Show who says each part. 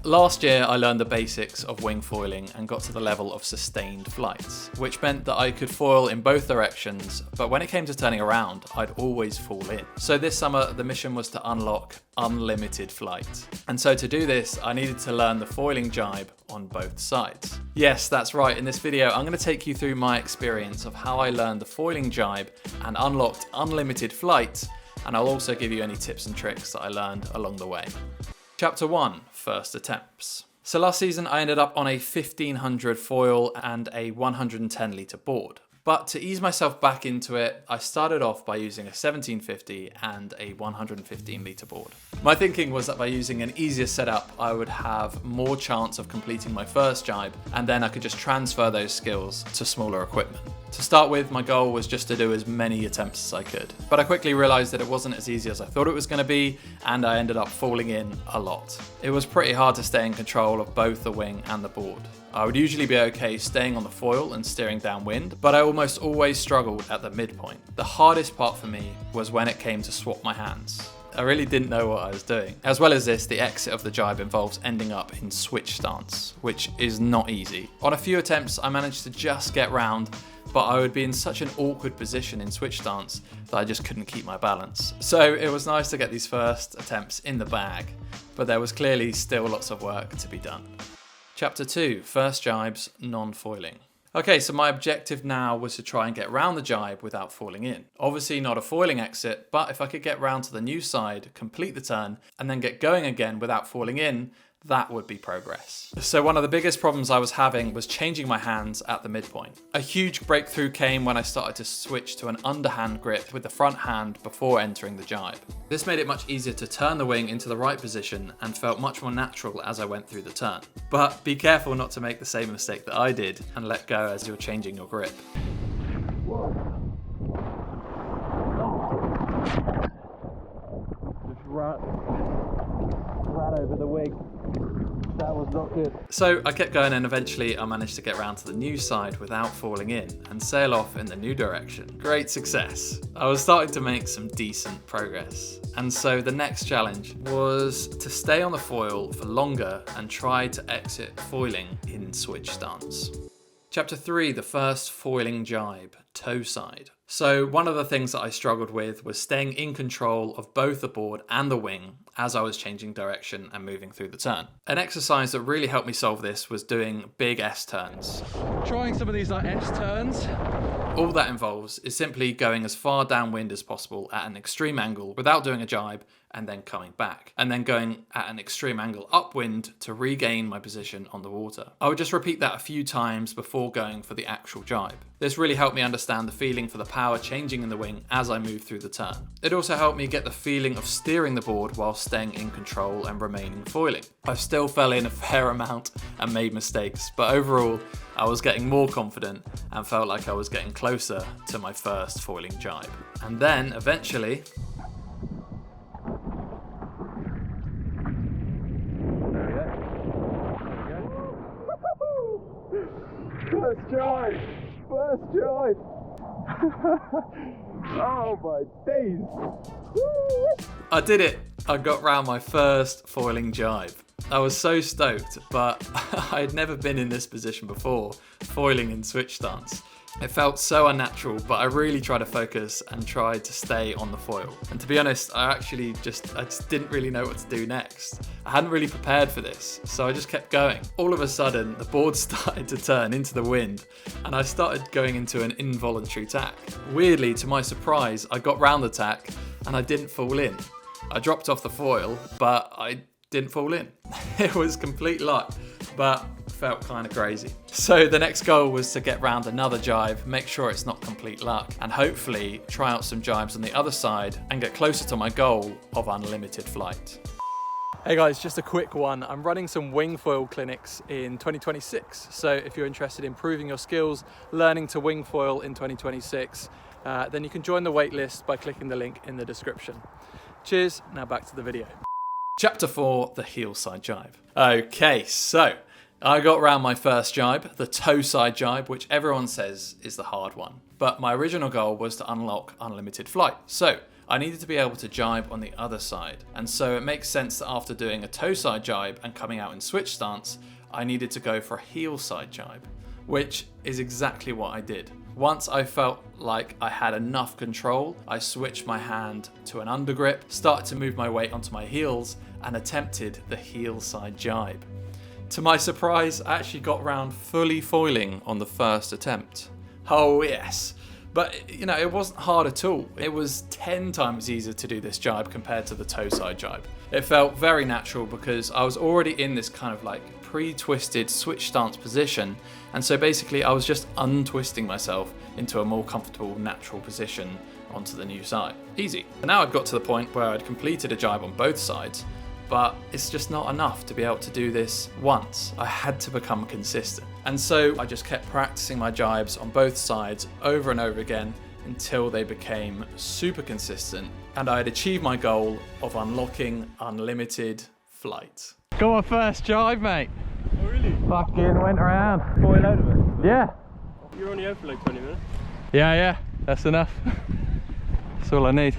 Speaker 1: Last year, I learned the basics of wing foiling and got to the level of sustained flights, which meant that I could foil in both directions, but when it came to turning around, I'd always fall in. So this summer, the mission was to unlock unlimited flight. And so to do this, I needed to learn the foiling jibe on both sides. Yes, that's right. In this video, I'm going to take you through my experience of how I learned the foiling jibe and unlocked unlimited flight, and I'll also give you any tips and tricks that I learned along the way. Chapter 1, First Attempts. So last season I ended up on a 1500 foil and a 110 litre board. But to ease myself back into it, I started off by using a 1750 and a 115 litre board. My thinking was that by using an easier setup, I would have more chance of completing my first jibe, and then I could just transfer those skills to smaller equipment. To start with, my goal was just to do as many attempts as I could. But I quickly realised that it wasn't as easy as I thought it was going to be, and I ended up falling in a lot. It was pretty hard to stay in control of both the wing and the board. I would usually be okay staying on the foil and steering downwind, but I almost always struggled at the midpoint. The hardest part for me was when it came to swap my hands. I really didn't know what I was doing. As well as this, the exit of the jibe involves ending up in switch stance, which is not easy. On a few attempts, I managed to just get round, but I would be in such an awkward position in switch stance that I just couldn't keep my balance. So it was nice to get these first attempts in the bag, but there was clearly still lots of work to be done. Chapter 2, First Jibes, Non-Foiling. Okay, so my objective now was to try and get round the jibe without falling in. Obviously not a foiling exit, but if I could get round to the new side, complete the turn, and then get going again without falling in, that would be progress. So one of the biggest problems I was having was changing my hands at the midpoint. A huge breakthrough came when I started to switch to an underhand grip with the front hand before entering the jibe. This made it much easier to turn the wing into the right position and felt much more natural as I went through the turn. But be careful not to make the same mistake that I did and let go as you're changing your grip.
Speaker 2: Just right over the wing. That was not good.
Speaker 1: So I kept going and eventually I managed to get round to the new side without falling in and sail off in the new direction. Great success. I was starting to make some decent progress. And so the next challenge was to stay on the foil for longer and try to exit foiling in switch stance. Chapter 3, the first foiling jibe, toe side. So one of the things that I struggled with was staying in control of both the board and the wing as I was changing direction and moving through the turn. An exercise that really helped me solve this was doing big S turns.
Speaker 2: Trying some of these like S turns.
Speaker 1: All that involves is simply going as far downwind as possible at an extreme angle without doing a jibe and then coming back, and then going at an extreme angle upwind to regain my position on the water. I would just repeat that a few times before going for the actual jibe. This really helped me understand the feeling for the power changing in the wing as I moved through the turn. It also helped me get the feeling of steering the board while staying in control and remaining foiling. I still fell in a fair amount and made mistakes, but overall I was getting more confident and felt like I was getting closer to my first foiling jibe. And then eventually,
Speaker 2: First jibe! First jibe! Oh my days!
Speaker 1: I did it! I got round my first foiling jibe. I was so stoked, but I had never been in this position before, foiling in switch stance. It felt so unnatural, but I really tried to focus and tried to stay on the foil. And to be honest, I just didn't really know what to do next. I hadn't really prepared for this, so I just kept going. All of a sudden, the board started to turn into the wind, and I started going into an involuntary tack. Weirdly, to my surprise, I got round the tack, and I didn't fall in. I dropped off the foil, but I didn't fall in. It was complete luck, but felt kind of crazy. So the next goal was to get round another jibe, make sure it's not complete luck, and hopefully try out some jibes on the other side and get closer to my goal of unlimited flight. Hey guys, just a quick one. I'm running some wing foil clinics in 2026. So if you're interested in improving your skills, learning to wing foil in 2026, then you can join the waitlist by clicking the link in the description. Cheers, now back to the video. Chapter 4, the heel side jibe. Okay, so I got round my first jibe, the toe side jibe, which everyone says is the hard one. But my original goal was to unlock unlimited flight. So I needed to be able to jibe on the other side. And so it makes sense that after doing a toe side jibe and coming out in switch stance, I needed to go for a heel side jibe, which is exactly what I did. Once I felt like I had enough control, I switched my hand to an undergrip, started to move my weight onto my heels, and attempted the heel side jibe. To my surprise, I actually got round fully foiling on the first attempt. Oh yes, but you know, it wasn't hard at all. It was 10 times easier to do this jibe compared to the toe side jibe. It felt very natural because I was already in this kind of like pre-twisted switch stance position, and so basically I was just untwisting myself into a more comfortable natural position onto the new side. Easy. And now I'd got to the point where I'd completed a jibe on both sides, but it's just not enough to be able to do this once. I had to become consistent. And so I just kept practicing my jibes on both sides over and over again until they became super consistent and I had achieved my goal of unlocking unlimited flight.
Speaker 2: Got my first jibe, mate.
Speaker 3: Oh really?
Speaker 2: Fucking went around.
Speaker 3: Foil out of it?
Speaker 2: Yeah.
Speaker 3: You're only out for like 20 minutes?
Speaker 2: Yeah, that's enough. That's all I need.